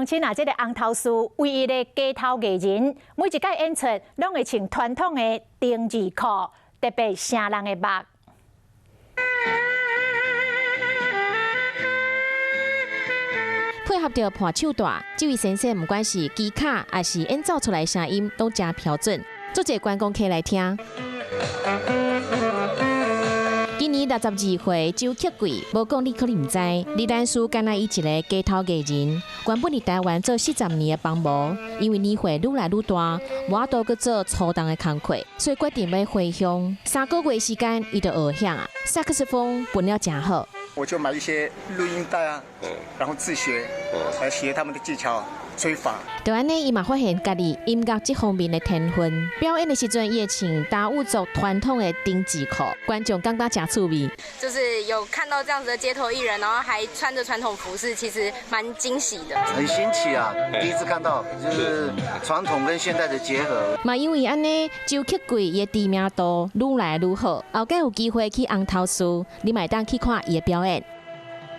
像啊，这个红头丝唯一的街头艺人，每一届演出拢会穿传统的丁字裤，特别声人的目。配合着伴手带，这位先生不管是技巧还是演奏出来的声音，都真标准。做一个观光客来听。今年62岁周克贵，无讲你可能唔知，李丹书敢若伊一个街头艺人，原本伫台湾做40年的帮模，因为年岁愈来愈大，无法度去做粗重的工课，所以决定要回乡。3个月时间，伊就学响啊，萨克斯风分了真好。我就买一些录音带啊，然后自学，来学他们的技巧。吹法，就安尼，伊嘛发现家己音乐这方面的天分。表演的时阵，也穿达悟族传统的丁字裤，观众感觉真趣味。就是有看到这样子的街头艺人，然后还穿着传统服饰，其实蛮惊喜的。很新奇啊，第一次看到，就是传统跟现代的结合。嘛，因为安尼，周克贵伊的知名度愈来愈好，后盖有机会去红头丝，你嘛当去看伊的表演。